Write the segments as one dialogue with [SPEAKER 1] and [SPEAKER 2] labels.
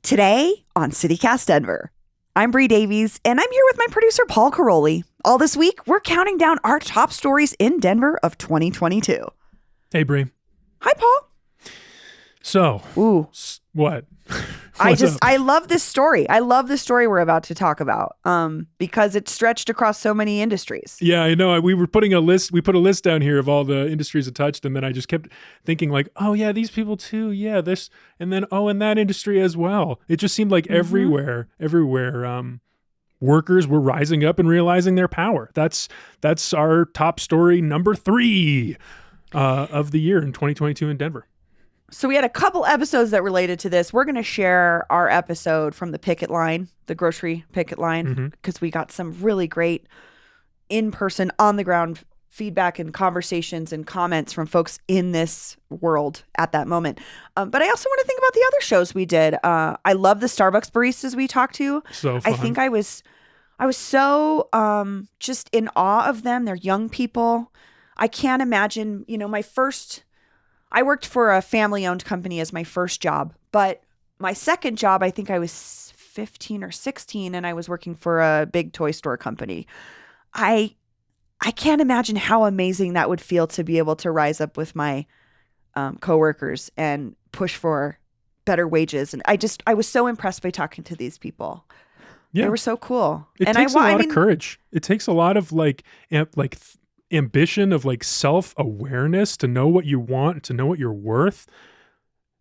[SPEAKER 1] Today on CityCast Denver, I'm Bree Davies, and I'm here with my producer, Paul Caroli. All this week, we're counting down our top stories in Denver of 2022.
[SPEAKER 2] Hey, Bree.
[SPEAKER 1] Hi, Paul.
[SPEAKER 2] So, what?
[SPEAKER 1] I love this story. I love the story we're about to talk about because it's stretched across so many industries.
[SPEAKER 2] Yeah, I know. We were putting a list. We put a list down here of all the industries it touched, and then I just kept thinking like, oh yeah, these people too. Yeah, this, and then in that industry as well. It just seemed like everywhere, workers were rising up and realizing their power. That's our top story number 3 of the year in 2022 in Denver.
[SPEAKER 1] So we had a couple episodes that related to this. We're going to share our episode from the picket line, the grocery picket line, because we got some really great in-person, on-the-ground feedback and conversations and comments from folks in this world at that moment. But I also want to think about the other shows we did. I love the Starbucks baristas we talked to.
[SPEAKER 2] So fun.
[SPEAKER 1] I think I was so just in awe of them. They're young people. I can't imagine, I worked for a family-owned company as my first job, but my second job, I think I was 15 or 16, and I was working for a big toy store company. I can't imagine how amazing that would feel to be able to rise up with my coworkers and push for better wages. And I was so impressed by talking to these people. Yeah. They were so cool.
[SPEAKER 2] It takes a lot of courage. It takes a lot of ambition, of self-awareness to know what you want, to know what you're worth,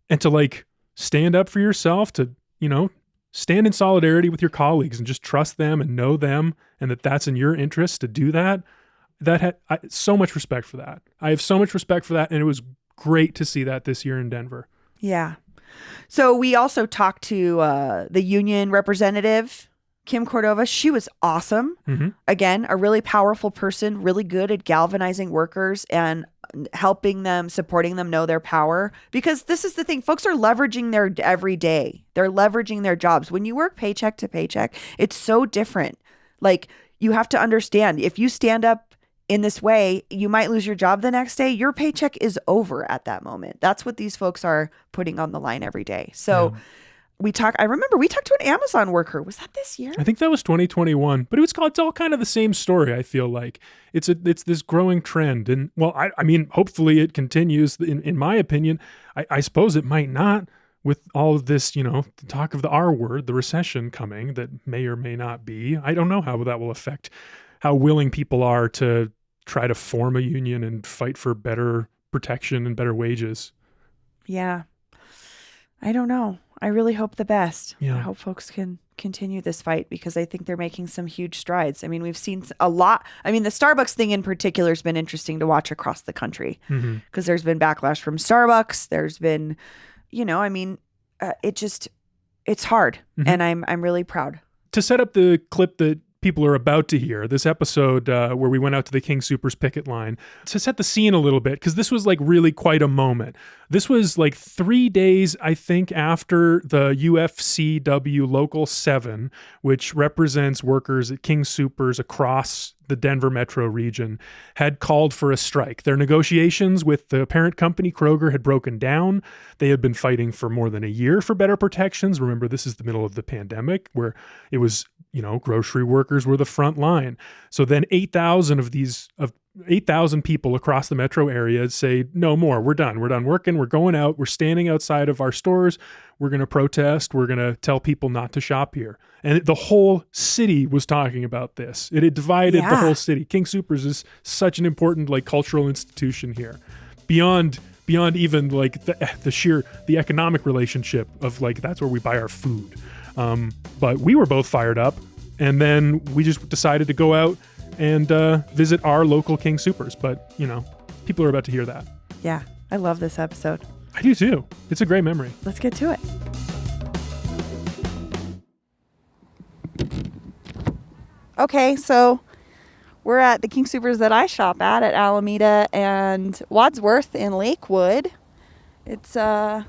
[SPEAKER 2] and to stand up for yourself, to stand in solidarity with your colleagues and just trust them and know them, and that's in your interest to do that. So much respect for that. I have so much respect for that, and it was great to see that this year in Denver.
[SPEAKER 1] Yeah. So we also talked to the union representative, Kim Cordova. She was awesome. Again, a really powerful person, really good at galvanizing workers and helping them, supporting them know their power. Because this is the thing, folks are leveraging their every day. They're leveraging their jobs. When you work paycheck to paycheck, it's so different. You have to understand, if you stand up in this way, you might lose your job the next day. Your paycheck is over at that moment. That's what these folks are putting on the line every day. So I remember we talked to an Amazon worker. Was that this year?
[SPEAKER 2] I think that was 2021, but it's all kind of the same story. I feel like it's this growing trend. And I mean, hopefully it continues. In my opinion, I suppose it might not, with all of this, the talk of the R word, the recession coming that may or may not be. I don't know how that will affect how willing people are to try to form a union and fight for better protection and better wages.
[SPEAKER 1] Yeah. I don't know. I really hope the best.
[SPEAKER 2] Yeah.
[SPEAKER 1] I hope folks can continue this fight because I think they're making some huge strides. I mean, we've seen a lot. I mean, the Starbucks thing in particular has been interesting to watch across the country because there's been backlash from Starbucks. There's been, it's hard. And I'm really proud.
[SPEAKER 2] To set up the clip that people are about to hear, this episode where we went out to the King Soopers picket line, to set the scene a little bit, because this was really quite a moment. This was 3 days, I think, after the UFCW Local 7, which represents workers at King Soopers across the Denver metro region, had called for a strike. Their negotiations with the parent company, Kroger, had broken down. They had been fighting for more than a year for better protections. Remember, this is the middle of the pandemic where it was, grocery workers were the front line. So then 8,000 people across the metro area say, no more, we're done working, we're going out, we're standing outside of our stores, we're going to protest, we're going to tell people not to shop here. And the whole city was talking about this. It had divided the whole city. King Soopers is such an important cultural institution here, beyond even the economic relationship of that's where we buy our food. But we were both fired up, and then we just decided to go out and visit our local King Soopers. But, people are about to hear that.
[SPEAKER 1] Yeah, I love this episode.
[SPEAKER 2] I do too. It's a great memory.
[SPEAKER 1] Let's get to it. Okay, so we're at the King Soopers that I shop at Alameda and Wadsworth in Lakewood. It's hard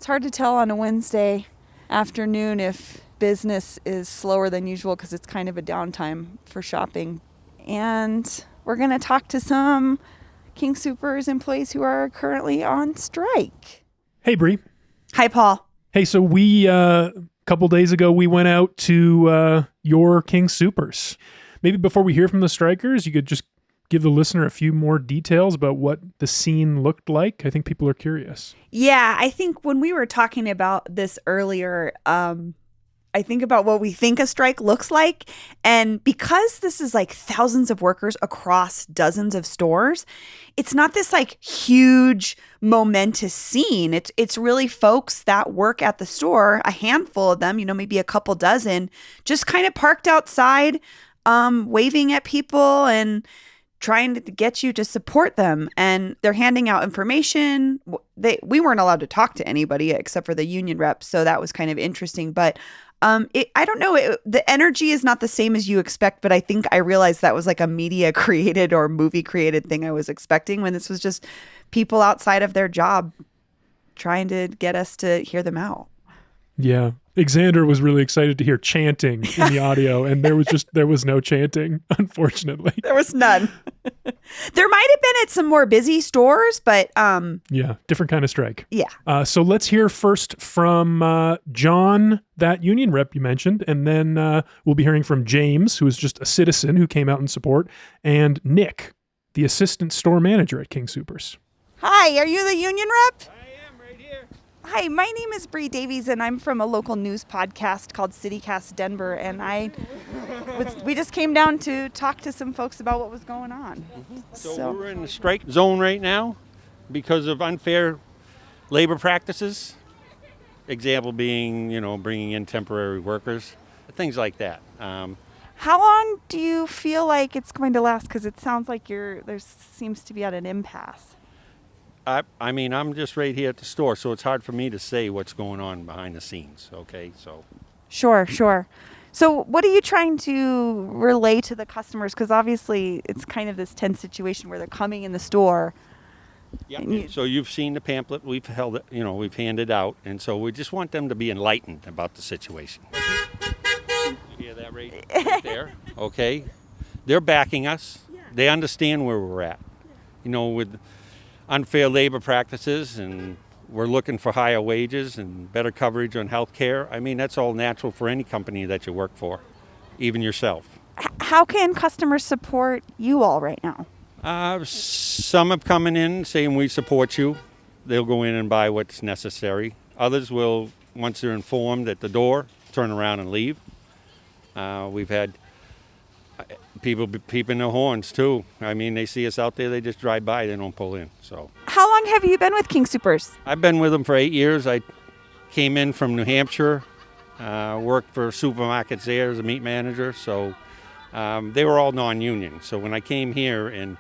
[SPEAKER 1] to tell on a Wednesday afternoon if business is slower than usual because it's kind of a downtime for shopping. And we're going to talk to some King Soopers employees who are currently on strike.
[SPEAKER 2] Hey, Bree.
[SPEAKER 1] Hi, Paul.
[SPEAKER 2] Hey, so we a couple days ago we went out to your King Supers. Maybe before we hear from the strikers, you could just give the listener a few more details about what the scene looked like. I think people are curious.
[SPEAKER 1] Yeah, I think when we were talking about this earlier, I think about what we think a strike looks like. And because this is like thousands of workers across dozens of stores, it's not this like huge momentous scene. It's really folks that work at the store, a handful of them, maybe a couple dozen, just kind of parked outside, waving at people and trying to get you to support them. And they're handing out information. We weren't allowed to talk to anybody except for the union reps, so that was kind of interesting. But I don't know. The energy is not the same as you expect, but I think I realized that was like a media created or movie created thing I was expecting, when this was just people outside of their job trying to get us to hear them out.
[SPEAKER 2] Yeah. Xander was really excited to hear chanting in the audio, and there was no chanting, unfortunately.
[SPEAKER 1] There was none. There might have been at some more busy stores, but
[SPEAKER 2] yeah, different kind of strike.
[SPEAKER 1] Yeah.
[SPEAKER 2] So let's hear first from John, that union rep you mentioned, and then we'll be hearing from James, who is just a citizen who came out in support, and Nick, the assistant store manager at King Supers.
[SPEAKER 1] Hi, are you the union rep?
[SPEAKER 3] I am right here.
[SPEAKER 1] Hi, my name is Bree Davies, and I'm from a local news podcast called CityCast Denver, and we just came down to talk to some folks about what was going on.
[SPEAKER 3] So we're in the strike zone right now because of unfair labor practices. Example being, bringing in temporary workers, things like that.
[SPEAKER 1] How long do you feel like it's going to last? Because it sounds like there seems to be at an impasse.
[SPEAKER 3] I'm just right here at the store, so it's hard for me to say what's going on behind the scenes, okay? So.
[SPEAKER 1] Sure. So what are you trying to relay to the customers? Because obviously it's kind of this tense situation where they're coming in the store.
[SPEAKER 3] Yeah. So you've seen the pamphlet we've held, we've handed out, and so we just want them to be enlightened about the situation. You hear that right there? Okay. They're backing us. Yeah. They understand where we're at. With unfair labor practices, and we're looking for higher wages and better coverage on health care. I mean, that's all natural for any company that you work for, even yourself.
[SPEAKER 1] How can customers support you all right now?
[SPEAKER 3] Some have come in saying we support you. They'll go in and buy what's necessary. Others will, once they're informed at the door, turn around and leave. We've had people peeping their horns too. I mean, they see us out there, they just drive by, they don't pull in. So.
[SPEAKER 1] How long have you been with King Supers?
[SPEAKER 3] I've been with them for 8 years. I came in from New Hampshire, worked for supermarkets there as a meat manager. So they were all non-union. So when I came here and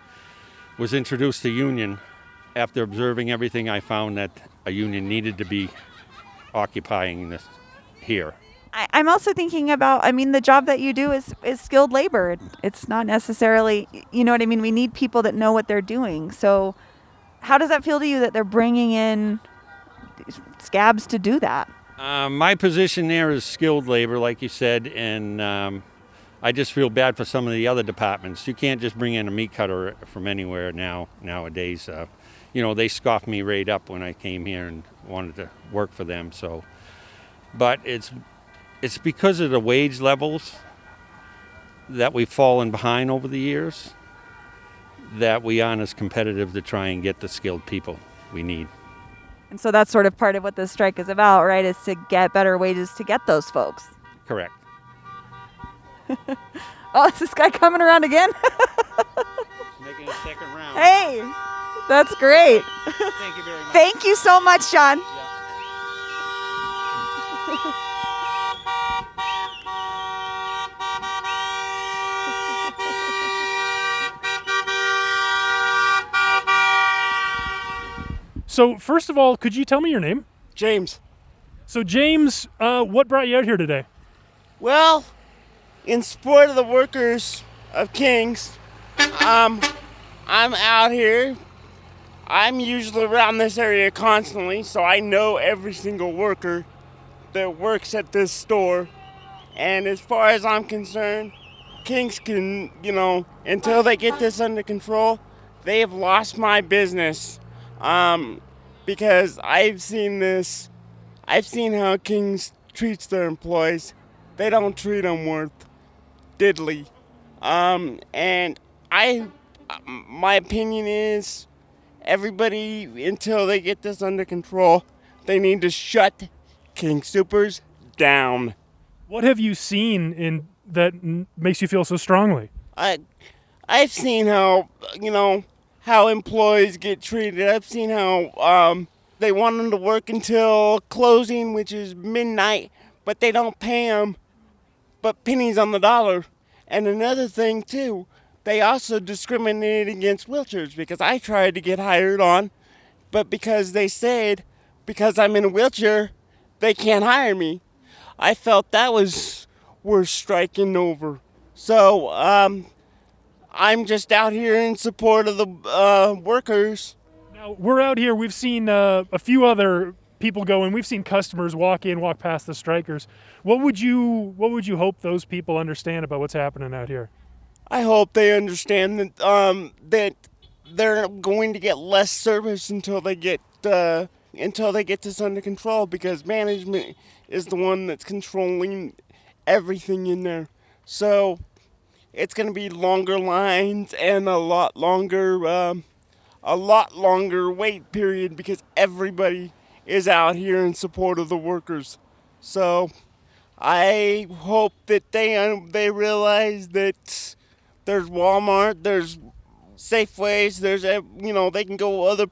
[SPEAKER 3] was introduced to union, after observing everything, I found that a union needed to be occupying this here.
[SPEAKER 1] I'm also thinking about, the job that you do is skilled labor. It's not necessarily, you know what I mean? We need people that know what they're doing. So how does that feel to you that they're bringing in scabs to do that?
[SPEAKER 3] My position there is skilled labor, like you said, and I just feel bad for some of the other departments. You can't just bring in a meat cutter from anywhere nowadays. They scoffed me right up when I came here and wanted to work for them. So, but it's because of the wage levels that we've fallen behind over the years that we aren't as competitive to try and get the skilled people we need.
[SPEAKER 1] And so that's sort of part of what this strike is about, right? Is to get better wages to get those folks.
[SPEAKER 3] Correct.
[SPEAKER 1] Oh, is this guy coming around again?
[SPEAKER 3] Making a second round.
[SPEAKER 1] Hey, that's great.
[SPEAKER 3] Thank you very much.
[SPEAKER 1] Thank you so much, John.
[SPEAKER 3] Yeah.
[SPEAKER 2] So first of all, could you tell me your name?
[SPEAKER 4] James.
[SPEAKER 2] So James, what brought you out here today?
[SPEAKER 4] Well, in support of the workers of King's, I'm out here. I'm usually around this area constantly, so I know every single worker that works at this store. And as far as I'm concerned, King's can, until they get this under control, they have lost my business. Because I've seen this I've seen how Kings treats their employees. They don't treat them worth diddly. And my opinion is everybody, until they get this under control, they need to shut King Supers down.
[SPEAKER 2] What have you seen in that makes you feel so strongly?
[SPEAKER 4] I've seen how, how employees get treated. I've seen how they want them to work until closing, which is midnight, but they don't pay them but pennies on the dollar. And another thing, too, they also discriminate against wheelchairs because I tried to get hired on, but because they said, because I'm in a wheelchair, they can't hire me. I felt that was worth striking over. So, I'm just out here in support of the workers.
[SPEAKER 2] Now, we're out here. We've seen a few other people go, and we've seen customers walk past the strikers. What would you hope those people understand about what's happening out here?
[SPEAKER 4] I hope they understand that that they're going to get less service until they get this under control, because management is the one that's controlling everything in there. So it's going to be longer lines and a lot longer wait period, because everybody is out here in support of the workers. So I hope that they realize that there's Walmart, there's Safeways, they can go other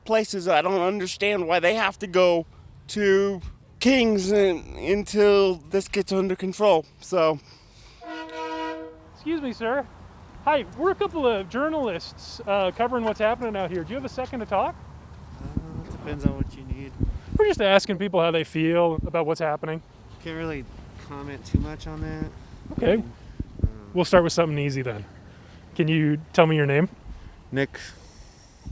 [SPEAKER 4] places. I don't understand why they have to go to King's until this gets under control. So,
[SPEAKER 2] excuse me, sir. Hi, we're a couple of journalists covering what's happening out here. Do you have a second to talk?
[SPEAKER 5] It depends on what you need.
[SPEAKER 2] We're just asking people how they feel about what's happening.
[SPEAKER 5] Can't really comment too much on that.
[SPEAKER 2] Okay. We'll start with something easy then. Can you tell me your name?
[SPEAKER 5] Nick,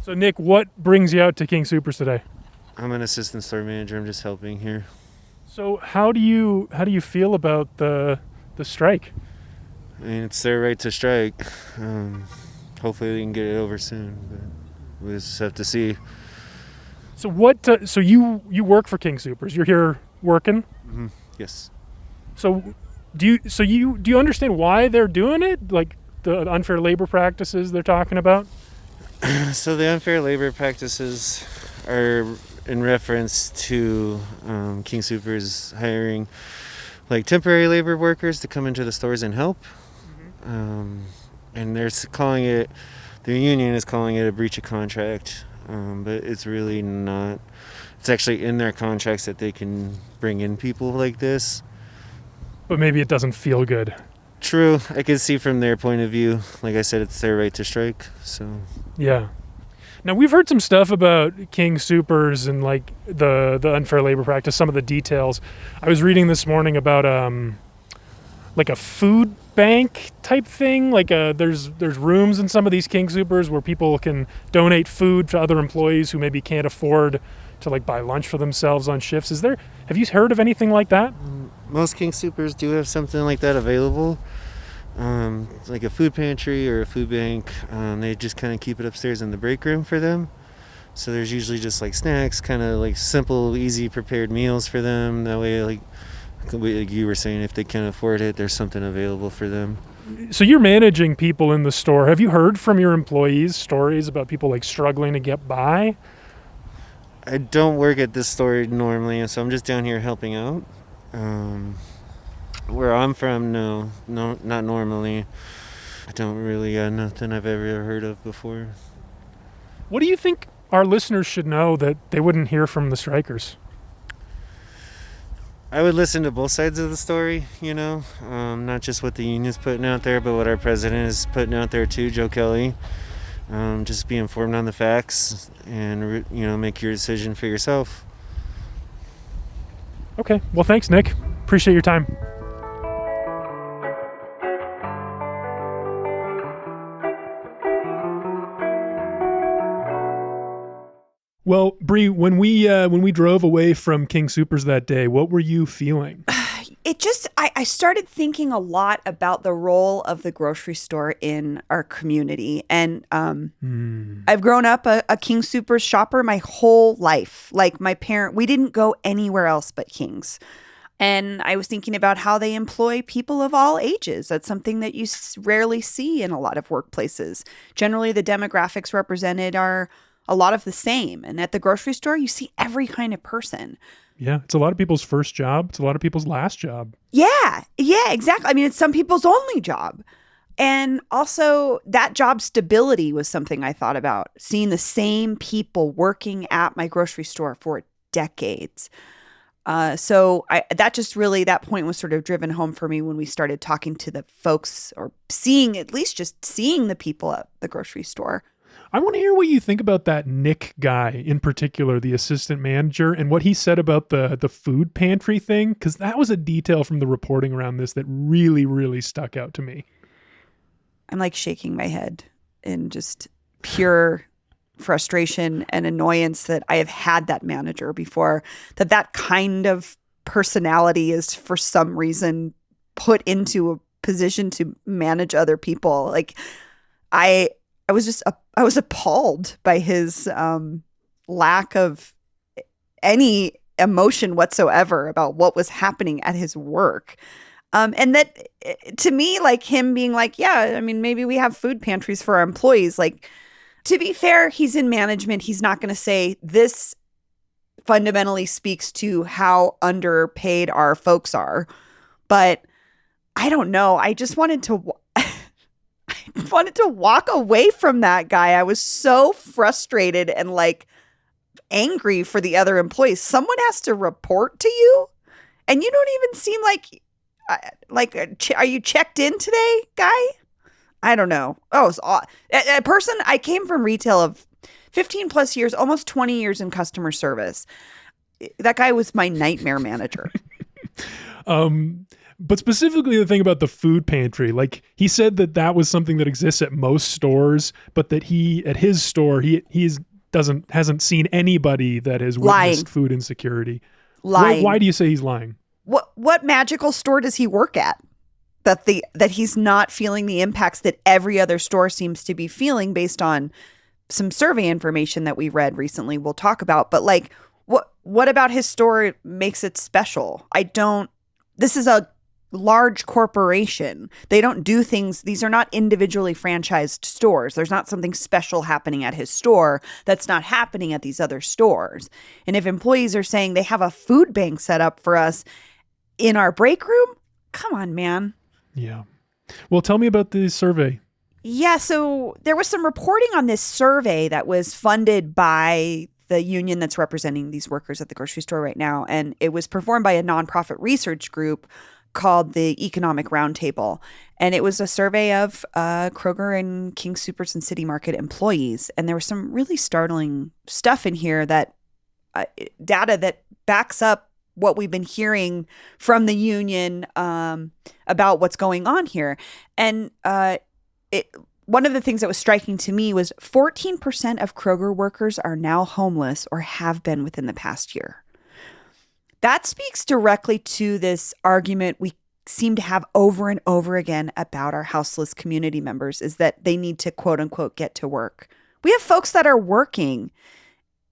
[SPEAKER 2] So, Nick, what brings you out to King Supers today?
[SPEAKER 5] I'm an assistant store manager. I'm just helping here.
[SPEAKER 2] So, how do you feel about the strike?
[SPEAKER 5] I mean, it's their right to strike. Hopefully we can get it over soon, but we just have to see.
[SPEAKER 2] So what? So you work for King Supers. You're here working.
[SPEAKER 5] Mm-hmm. Yes.
[SPEAKER 2] So do you understand why they're doing it? Like the unfair labor practices they're talking about?
[SPEAKER 5] So the unfair labor practices are in reference to King Supers hiring like temporary labor workers to come into the stores and help. And they're calling it, the union is calling it a breach of contract, but it's really not. It's actually in their contracts that they can bring in people like this.
[SPEAKER 2] But maybe it doesn't feel good.
[SPEAKER 5] True. I can see from their point of view. Like I said, it's their right to strike. So
[SPEAKER 2] Yeah. Now, we've heard some stuff about King Supers and like the unfair labor practice, some of the details. I was reading this morning about like a food bank type thing. Like there's rooms in some of these King Supers where people can donate food to other employees who maybe can't afford to like buy lunch for themselves on shifts. Have you heard of anything like that?
[SPEAKER 5] most King Supers do have something like that available. Like a food pantry or a food bank. They just kind of keep it upstairs in the break room for them. So there's usually just like snacks, kind of like simple, easy prepared meals for them. That way, like you were saying, if they can't afford it, there's something available for them.
[SPEAKER 2] So you're managing people in the store. Have you heard from your employees stories about people like struggling to get by?
[SPEAKER 5] I don't work at this store normally, so I'm just down here helping out. Where I'm from, no, not normally. I don't really, nothing I've ever heard of before.
[SPEAKER 2] What do you think our listeners should know that they wouldn't hear from the strikers?
[SPEAKER 5] I would listen to both sides of the story, not just what the union's putting out there, but what our president is putting out there too, Joe Kelly. Just be informed on the facts and, make your decision for yourself.
[SPEAKER 2] Okay. Well, thanks, Nick. Appreciate your time. Well, Bree, when we drove away from King Supers that day, what were you feeling?
[SPEAKER 1] I started thinking a lot about the role of the grocery store in our community. And I've grown up a King Soopers shopper my whole life. Like we didn't go anywhere else but King's. And I was thinking about how they employ people of all ages. That's something that you rarely see in a lot of workplaces. Generally, the demographics represented are a lot of the same. And at the grocery store, you see every kind of person.
[SPEAKER 2] Yeah, it's a lot of people's first job. It's a lot of people's last job.
[SPEAKER 1] Yeah, exactly. I mean, it's some people's only job. And also that job stability was something I thought about, seeing the same people working at my grocery store for decades. That point was sort of driven home for me when we started talking to the folks, or seeing the people at the grocery store.
[SPEAKER 2] I want to hear what you think about that Nick guy in particular, the assistant manager, and what he said about the food pantry thing, because that was a detail from the reporting around this that really, really stuck out to me.
[SPEAKER 1] I'm like shaking my head in just pure frustration and annoyance that I have had that manager before, that kind of personality is for some reason put into a position to manage other people. Like I was appalled by his lack of any emotion whatsoever about what was happening at his work. And that, to me, like him being like, yeah, I mean, maybe we have food pantries for our employees. Like, to be fair, he's in management. He's not going to say this fundamentally speaks to how underpaid our folks are. But I don't know. I just wanted to walk away from that guy. I was so frustrated and like angry for the other employees. Someone has to report to you, and you don't even seem are you checked in today, guy? I don't know. Oh, it's a person. I came from retail of 15 plus years, almost 20 years in customer service. That guy was my nightmare manager.
[SPEAKER 2] But specifically the thing about the food pantry, like he said that was something that exists at most stores, but that at his store, he hasn't seen anybody that has witnessed food insecurity.
[SPEAKER 1] Lying.
[SPEAKER 2] Why do you say he's lying?
[SPEAKER 1] What magical store does he work at that he's not feeling the impacts that every other store seems to be feeling based on some survey information that we read recently we'll talk about. But like, what about his store makes it special? This is a large corporation. They don't do things. These are not individually franchised stores. There's not something special happening at his store that's not happening at these other stores. And if employees are saying they have a food bank set up for us in our break room, come on, man.
[SPEAKER 2] Yeah. Well, tell me about the survey.
[SPEAKER 1] Yeah. So there was some reporting on this survey that was funded by the union that's representing these workers at the grocery store right now. And it was performed by a nonprofit research group called the Economic Roundtable. And it was a survey of Kroger and King Soopers and City Market employees. And there was some really startling stuff in here, that data that backs up what we've been hearing from the union about what's going on here. And one of the things that was striking to me was 14% of Kroger workers are now homeless or have been within the past year. That speaks directly to this argument we seem to have over and over again about our houseless community members, is that they need to, quote unquote, get to work. We have folks that are working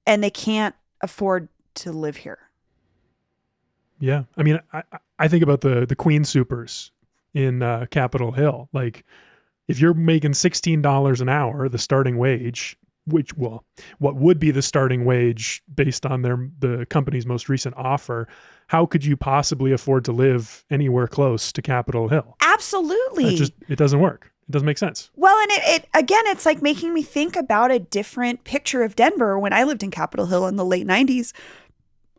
[SPEAKER 1] and they can't afford to live here.
[SPEAKER 2] Yeah. I mean, I think about the Queen Soopers in Capitol Hill. Like, if you're making $16 an hour, the starting wage, what would be the starting wage based on the company's most recent offer, how could you possibly afford to live anywhere close to Capitol Hill?
[SPEAKER 1] Absolutely.
[SPEAKER 2] It doesn't work. It doesn't make sense.
[SPEAKER 1] Well, and it's like making me think about a different picture of Denver. When I lived in Capitol Hill in the late 90s,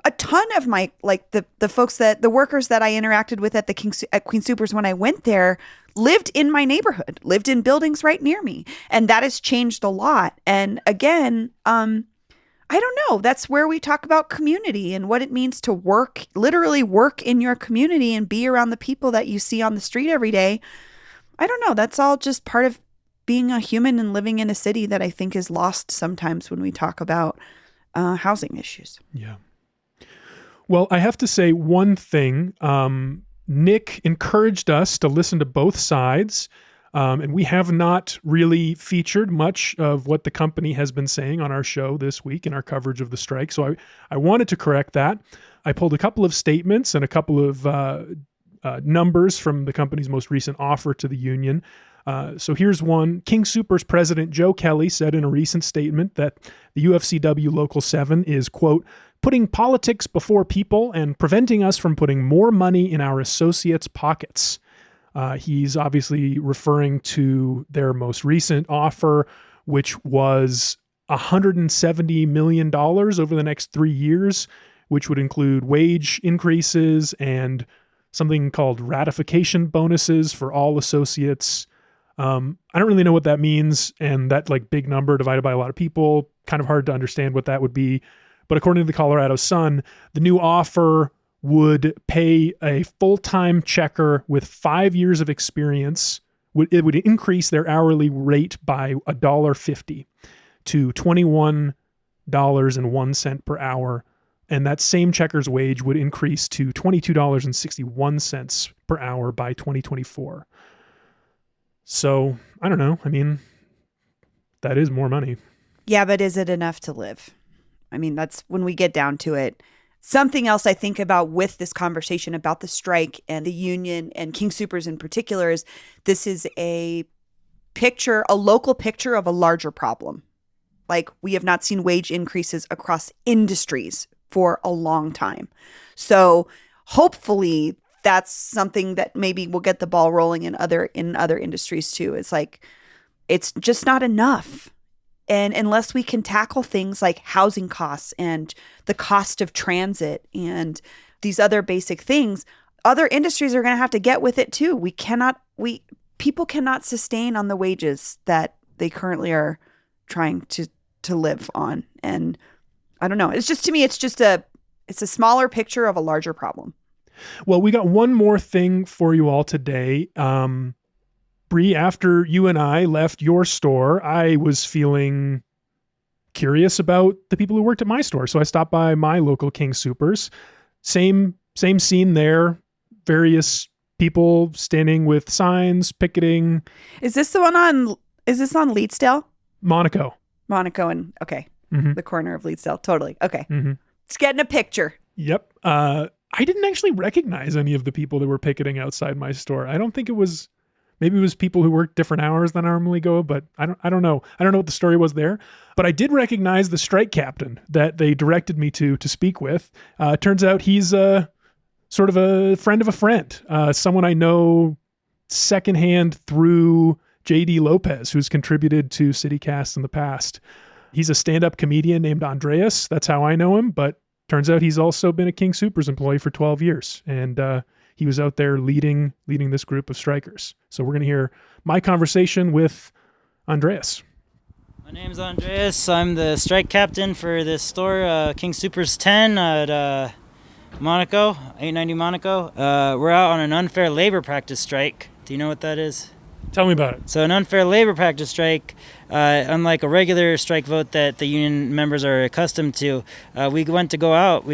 [SPEAKER 1] a ton of my, like the workers that I interacted with at Queen Soopers when I went there lived in my neighborhood, lived in buildings right near me. And that has changed a lot. And again, I don't know. That's where we talk about community and what it means to literally work in your community and be around the people that you see on the street every day. I don't know. That's all just part of being a human and living in a city that I think is lost sometimes when we talk about housing issues.
[SPEAKER 2] Yeah. Well, I have to say one thing. Nick encouraged us to listen to both sides, and we have not really featured much of what the company has been saying on our show this week in our coverage of the strike. So I wanted to correct that. I pulled a couple of statements and a couple of numbers from the company's most recent offer to the union. So here's one. King Soopers president Joe Kelly said in a recent statement that the UFCW Local 7 is, quote, putting politics before people and preventing us from putting more money in our associates' pockets. He's obviously referring to their most recent offer, which was $170 million over the next 3 years, which would include wage increases and something called ratification bonuses for all associates. I don't really know what that means, and that like big number divided by a lot of people, kind of hard to understand what that would be. But according to the Colorado Sun, the new offer would pay a full-time checker with 5 years of experience. It would increase their hourly rate by $1.50 to $21.01 per hour. And that same checker's wage would increase to $22.61 per hour by 2024. So, I don't know. I mean, that is more money.
[SPEAKER 1] Yeah, but is it enough to live? I mean, that's when we get down to it. Something else I think about with this conversation about the strike and the union and King Soopers in particular is this is a local picture of a larger problem. Like, we have not seen wage increases across industries for a long time. So hopefully that's something that maybe will get the ball rolling in other industries too. It's like, it's just not enough. And unless we can tackle things like housing costs and the cost of transit and these other basic things, other industries are going to have to get with it too. People cannot sustain on the wages that they currently are trying to live on. And I don't know. It's just, to me, it's a smaller picture of a larger problem.
[SPEAKER 2] Well, we got one more thing for you all today. Bree, after you and I left your store, I was feeling curious about the people who worked at my store. So I stopped by my local King Soopers. Same scene there. Various people standing with signs, picketing.
[SPEAKER 1] Is this on Leetsdale?
[SPEAKER 2] Monaco
[SPEAKER 1] and, okay.
[SPEAKER 2] Mm-hmm.
[SPEAKER 1] The corner of Leetsdale. Totally. Okay.
[SPEAKER 2] Mm-hmm.
[SPEAKER 1] It's getting a picture.
[SPEAKER 2] Yep. I didn't actually recognize any of the people that were picketing outside my store. I don't think it was, maybe it was people who work different hours than I normally go, but I don't know. I don't know what the story was there, but I did recognize the strike captain that they directed me to speak with. Turns out he's sort of a friend of a friend, someone I know secondhand through JD Lopez, who's contributed to CityCast in the past. He's a stand-up comedian named Andreas. That's how I know him, but turns out he's also been a King Soopers employee for 12 years. And he was out there leading this group of strikers. So we're going to hear my conversation with Andreas.
[SPEAKER 6] My name's Andreas. I'm the strike captain for this store, King Soopers 10 at Monaco, 890 Monaco. We're out on an unfair labor practice strike. Do you know what that is?
[SPEAKER 2] Tell me about it.
[SPEAKER 6] So an unfair labor practice strike, unlike a regular strike vote that the union members are accustomed to, we got to go out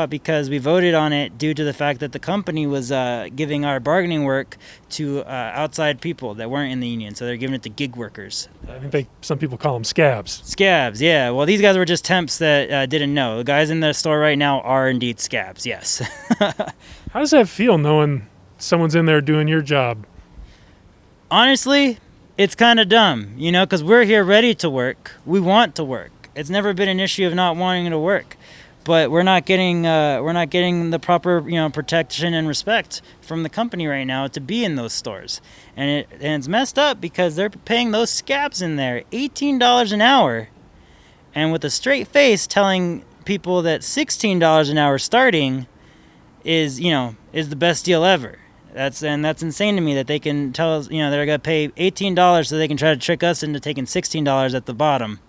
[SPEAKER 6] because we voted on it due to the fact that the company was giving our bargaining work to outside people that weren't in the union. So they're giving it to gig workers.
[SPEAKER 2] I think some people call them scabs.
[SPEAKER 6] Scabs, yeah. Well, these guys were just temps that didn't know. The guys in the store right now are indeed scabs, yes.
[SPEAKER 2] How does that feel knowing someone's in there doing your job?
[SPEAKER 6] Honestly, it's kind of dumb, because we're here ready to work. We want to work. It's never been an issue of not wanting to work, but we're not getting the proper protection and respect from the company right now to be in those stores, and it's messed up because they're paying those scabs in there $18 an hour, and with a straight face telling people that $16 an hour starting is the best deal ever. That's insane to me that they can tell us, they're going to pay $18 so they can try to trick us into taking $16 at the bottom,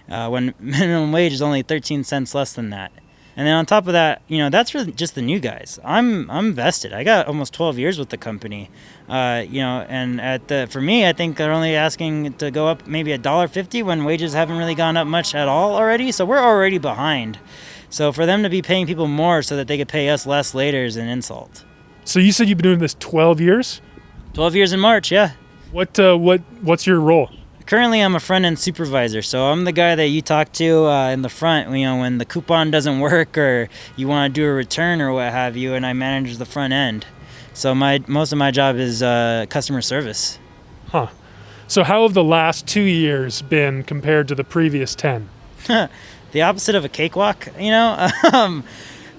[SPEAKER 6] when minimum wage is only 13 cents less than that. And then on top of that, that's really just the new guys. I'm vested. I got almost 12 years with the company, and for me, I think they're only asking to go up maybe $1.50 when wages haven't really gone up much at all already. So we're already behind. So for them to be paying people more so that they could pay us less later is an insult.
[SPEAKER 2] So you said you've been doing this 12 years?
[SPEAKER 6] 12 years in March, yeah.
[SPEAKER 2] What's your role?
[SPEAKER 6] Currently, I'm a front-end supervisor, so I'm the guy that you talk to in the front, when the coupon doesn't work or you want to do a return or what have you, and I manage the front end. So most of my job is customer service.
[SPEAKER 2] Huh. So how have the last 2 years been compared to the previous 10?
[SPEAKER 6] The opposite of a cakewalk,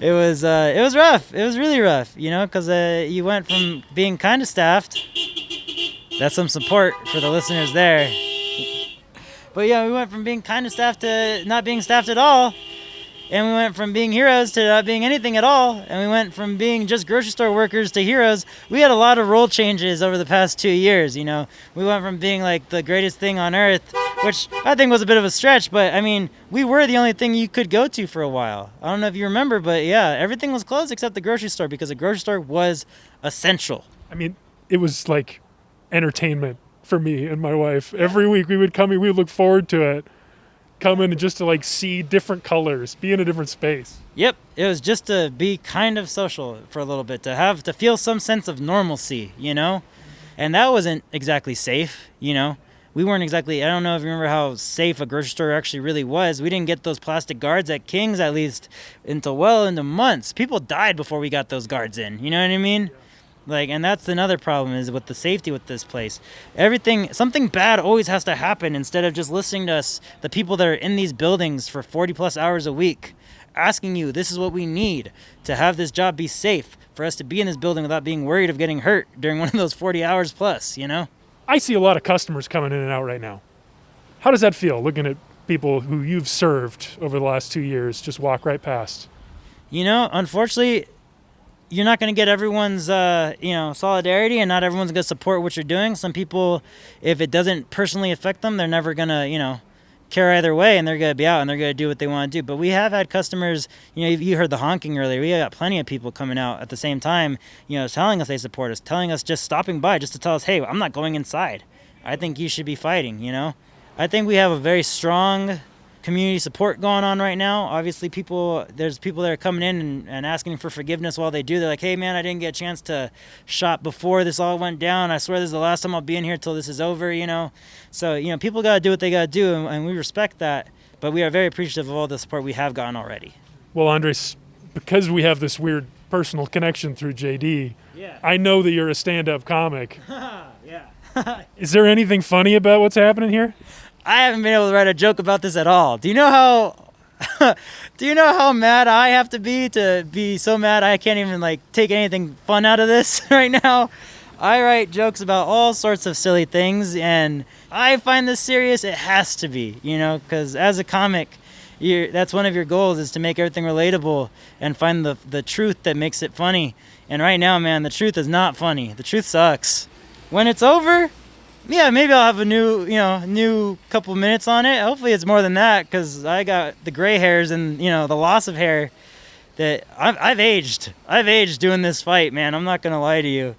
[SPEAKER 6] It was rough. It was really rough, because you went from being kind of staffed. That's some support for the listeners there. But yeah, we went from being kind of staffed to not being staffed at all. And we went from being heroes to not being anything at all. And we went from being just grocery store workers to heroes. We had a lot of role changes over the past 2 years, We went from being like the greatest thing on earth, which I think was a bit of a stretch, but I mean, we were the only thing you could go to for a while. I don't know if you remember, but yeah, everything was closed except the grocery store because the grocery store was essential.
[SPEAKER 2] I mean, it was like entertainment for me and my wife. Every week we would come in, we would look forward to it. Come in and just to like see different colors, be in a different space.
[SPEAKER 6] Yep, it was just to be kind of social for a little bit, to feel some sense of normalcy, And that wasn't exactly safe, We weren't exactly, I don't know if you remember how safe a grocery store actually really was. We didn't get those plastic guards at King's, at least, until into months. People died before we got those guards in, you know what I mean? And that's another problem is with the safety with this place. Something bad always has to happen instead of just listening to us, the people that are in these buildings for 40 plus hours a week, asking you, this is what we need to have this job be safe, for us to be in this building without being worried of getting hurt during one of those 40 hours plus,
[SPEAKER 2] I see a lot of customers coming in and out right now. How does that feel, looking at people who you've served over the last 2 years just walk right past?
[SPEAKER 6] Unfortunately, you're not going to get everyone's, solidarity, and not everyone's going to support what you're doing. Some people, if it doesn't personally affect them, they're never going to, care either way, and they're going to be out and they're going to do what they want to do. But we have had customers, you heard the honking earlier. We got plenty of people coming out at the same time, telling us they support us, telling us just stopping by just to tell us, hey, I'm not going inside. I think you should be fighting, I think we have a very strong community support going on right now. Obviously, there's people that are coming in and asking for forgiveness while they do. They're like, hey, man, I didn't get a chance to shop before this all went down. I swear this is the last time I'll be in here till this is over, So, people got to do what they got to do, and we respect that. But we are very appreciative of all the support we have gotten already.
[SPEAKER 2] Well, Andres, because we have this weird personal connection through JD,
[SPEAKER 6] yeah.
[SPEAKER 2] I know that you're a stand-up comic.
[SPEAKER 6] Yeah.
[SPEAKER 2] Is there anything funny about what's happening here?
[SPEAKER 6] I haven't been able to write a joke about this at all. Do you know how mad I have to be so mad I can't even take anything fun out of this right now? I write jokes about all sorts of silly things, and I find this serious. It has to be, because as a comic, that's one of your goals, is to make everything relatable and find the truth that makes it funny. And right now, man, the truth is not funny. The truth sucks. When it's over, yeah, maybe I'll have a new couple minutes on it. Hopefully it's more than that, because I got the gray hairs and, the loss of hair that I've aged. I've aged doing this fight, man. I'm not going to lie to you.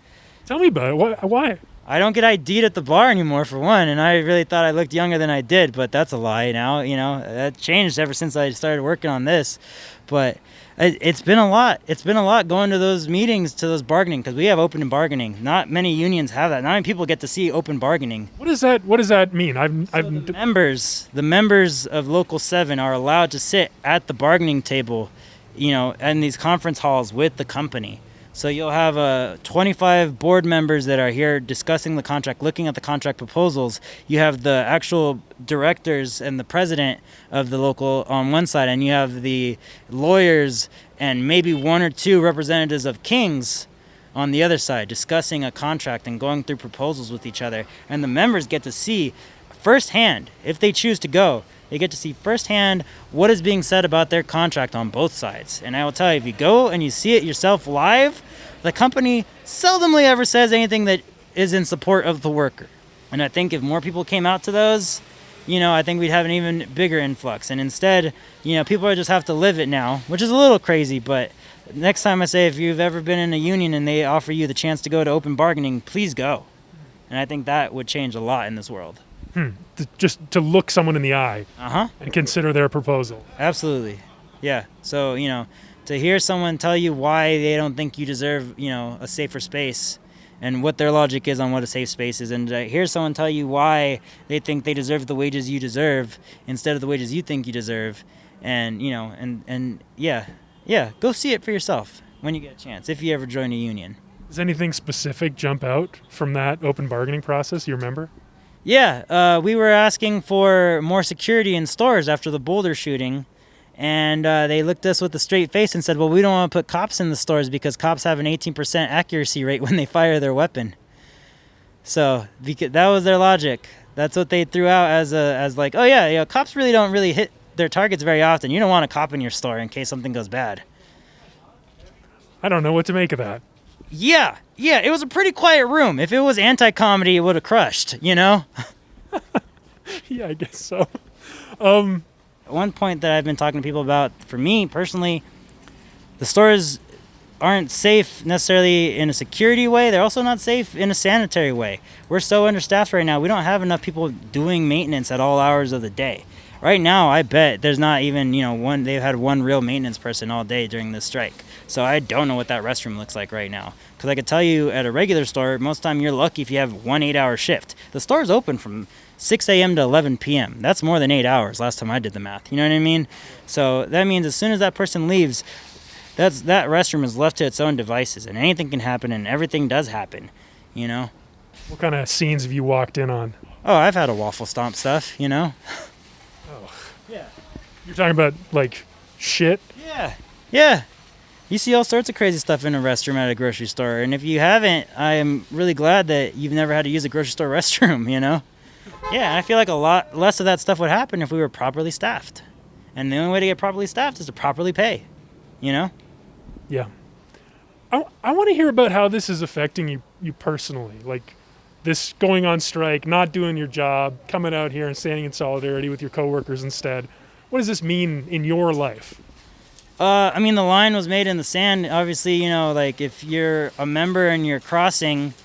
[SPEAKER 2] Tell me about it. Why?
[SPEAKER 6] I don't get ID'd at the bar anymore, for one, and I really thought I looked younger than I did, but that's a lie now. That changed ever since I started working on this. But it's been a lot. It's been a lot going to those meetings, to those bargaining, because we have open bargaining. Not many unions have that. Not many people get to see open bargaining.
[SPEAKER 2] What does that mean?
[SPEAKER 6] The members of Local 7 are allowed to sit at the bargaining table, in these conference halls with the company. So you'll have 25 board members that are here discussing the contract, looking at the contract proposals. You have the actual directors and the president of the local on one side, and you have the lawyers and maybe one or two representatives of King's on the other side, discussing a contract and going through proposals with each other. And the members get to see firsthand, if they choose to go, they get to see firsthand what is being said about their contract on both sides. And I will tell you, if you go and you see it yourself live, the company seldomly ever says anything that is in support of the worker. And I think if more people came out to those, I think we'd have an even bigger influx. And instead, people just have to live it now, which is a little crazy. But next time I say, if you've ever been in a union and they offer you the chance to go to open bargaining, please go. And I think that would change a lot in this world.
[SPEAKER 2] Just to look someone in the eye and consider their proposal.
[SPEAKER 6] Absolutely. Yeah. So, to hear someone tell you why they don't think you deserve, a safer space and what their logic is on what a safe space is, and to hear someone tell you why they think they deserve the wages you deserve instead of the wages you think you deserve, and, yeah, go see it for yourself when you get a chance, if you ever join a union.
[SPEAKER 2] Does anything specific jump out from that open bargaining process you remember?
[SPEAKER 6] Yeah, we were asking for more security in stores after the Boulder shooting, and they looked at us with a straight face and said, well, we don't want to put cops in the stores because cops have an 18% accuracy rate when they fire their weapon. So that was their logic. That's what they threw out as like, oh yeah, cops really don't really hit their targets very often. You don't want a cop in your store in case something goes bad.
[SPEAKER 2] I don't know what to make of that.
[SPEAKER 6] Yeah, it was a pretty quiet room. If it was anti-comedy, it would have crushed,
[SPEAKER 2] Yeah, I guess so.
[SPEAKER 6] One point that I've been talking to people about, for me personally, the stores aren't safe necessarily in a security way. They're also not safe in a sanitary way. We're so understaffed right now. We don't have enough people doing maintenance at all hours of the day. Right now, I bet there's not even, they've had one real maintenance person all day during this strike. So I don't know what that restroom looks like right now. Because I could tell you at a regular store, most time you're lucky if you have 1 8-hour shift. The store's open from 6 a.m. to 11 p.m. That's more than 8 hours last time I did the math. You know what I mean? So that means as soon as that person leaves, that restroom is left to its own devices. And anything can happen, and everything does happen,
[SPEAKER 2] What kind of scenes have you walked in on?
[SPEAKER 6] Oh, I've had a waffle stomp stuff,
[SPEAKER 2] Oh.
[SPEAKER 6] Yeah.
[SPEAKER 2] You're talking about, like, shit?
[SPEAKER 6] Yeah. You see all sorts of crazy stuff in a restroom at a grocery store. And if you haven't, I am really glad that you've never had to use a grocery store restroom, Yeah, I feel like a lot less of that stuff would happen if we were properly staffed. And the only way to get properly staffed is to properly pay,
[SPEAKER 2] Yeah. I want to hear about how this is affecting you personally. Like, this going on strike, not doing your job, coming out here and standing in solidarity with your coworkers instead. What does this mean in your life?
[SPEAKER 6] The line was made in the sand. Obviously, like if you're a member and you're crossing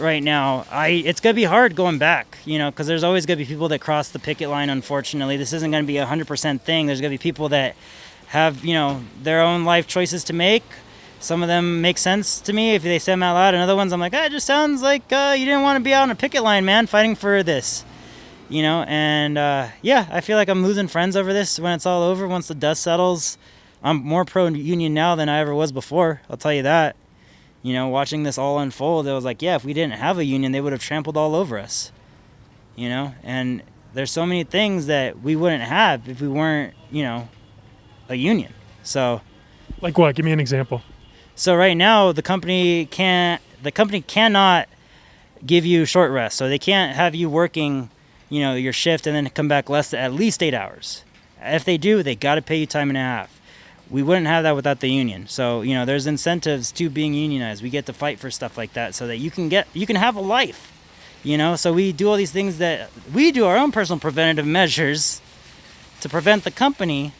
[SPEAKER 6] right now, it's going to be hard going back, because there's always going to be people that cross the picket line, unfortunately. This isn't going to be a 100% thing. There's going to be people that have, their own life choices to make. Some of them make sense to me if they say them out loud, and other ones I'm like, it just sounds like you didn't want to be out on a picket line, man, fighting for this. I feel like I'm losing friends over this when it's all over, once the dust settles. I'm more pro-union now than I ever was before, I'll tell you that. Watching this all unfold, it was like, if we didn't have a union, they would have trampled all over us. And there's so many things that we wouldn't have if we weren't, a union. So.
[SPEAKER 2] Like what? Give me an example.
[SPEAKER 6] So right now, the company cannot give you short rest. So they can't have you working, your shift and then come back at least 8 hours. If they do, they got to pay you time and a half. We wouldn't have that without the union. So, there's incentives to being unionized. We get to fight for stuff like that so that you can have a life, So we do all these things that we do our own personal preventative measures to prevent the company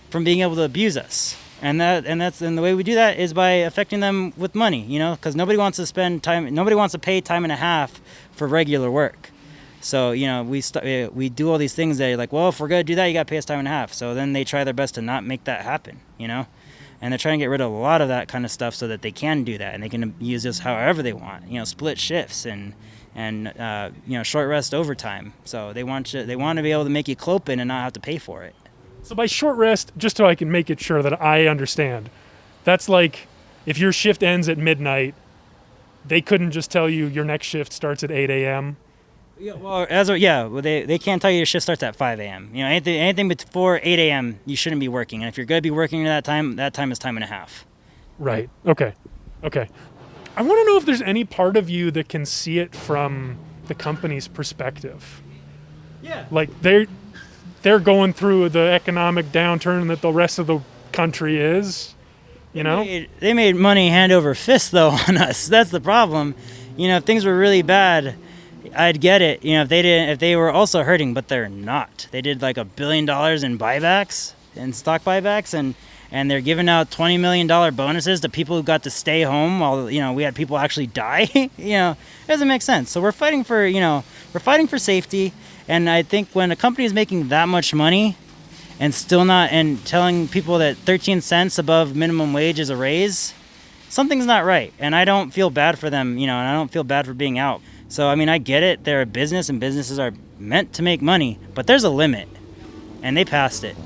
[SPEAKER 6] from being able to abuse us. And the way we do that is by affecting them with money, because nobody wants to pay time and a half for regular work. So, we do all these things that are like, well, if we're going to do that, you got to pay us time and a half. So then they try their best to not make that happen, and they're trying to get rid of a lot of that kind of stuff so that they can do that and they can use this however they want, split shifts and short rest overtime. So they want to be able to make you clopen and not have to pay for it.
[SPEAKER 2] So by short rest, just so I can make it sure that I understand, that's like if your shift ends at midnight, they couldn't just tell you your next shift starts at 8 a.m.?
[SPEAKER 6] Yeah, well, they can't tell you your shift starts at 5 a.m. Anything before 8 a.m. you shouldn't be working. And if you're going to be working at that time is time and a half.
[SPEAKER 2] Right. Okay. I want to know if there's any part of you that can see it from the company's perspective.
[SPEAKER 6] Yeah.
[SPEAKER 2] Like they're going through the economic downturn that the rest of the country is,
[SPEAKER 6] They made money hand over fist, though, on us. That's the problem. If things were really bad, I'd get it. If they were also hurting, but they're not. They did like $1 billion in buybacks, in stock buybacks, and they're giving out $20 million bonuses to people who got to stay home while, we had people actually die. It doesn't make sense. So we're fighting for safety. And I think when a company is making that much money and still not, and telling people that 13 cents above minimum wage is a raise, something's not right. And I don't feel bad for them, and I don't feel bad for being out. So, I mean, I get it. They're a business, and businesses are meant to make money, but there's a limit, and they passed it.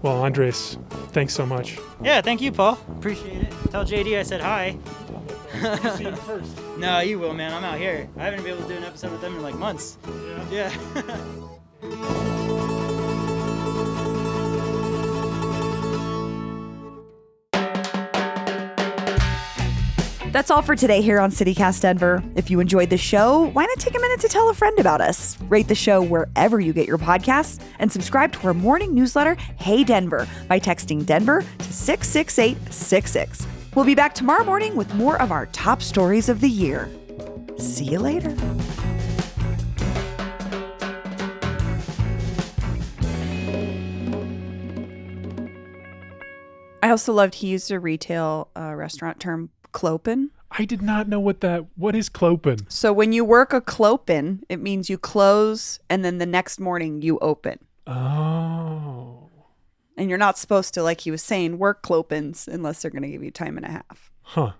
[SPEAKER 2] Well, Andres, thanks so much.
[SPEAKER 6] Yeah, thank you, Paul. Appreciate it. Tell JD I said hi.
[SPEAKER 2] See you first.
[SPEAKER 6] No, you will, man. I'm out here. I haven't been able to do an episode with them in like months. Yeah.
[SPEAKER 1] That's all for today here on CityCast Denver. If you enjoyed the show, why not take a minute to tell a friend about us? Rate the show wherever you get your podcasts and subscribe to our morning newsletter, Hey Denver, by texting Denver to 66866. We'll be back tomorrow morning with more of our top stories of the year. See you later. I also loved he used a retail restaurant term, clopen.
[SPEAKER 2] I did not know what is clopen?
[SPEAKER 1] So when you work a clopen, it means you close and then the next morning you open.
[SPEAKER 2] Oh.
[SPEAKER 1] And you're not supposed to, like he was saying, work clopens unless they're going to give you time and a half.
[SPEAKER 2] Huh.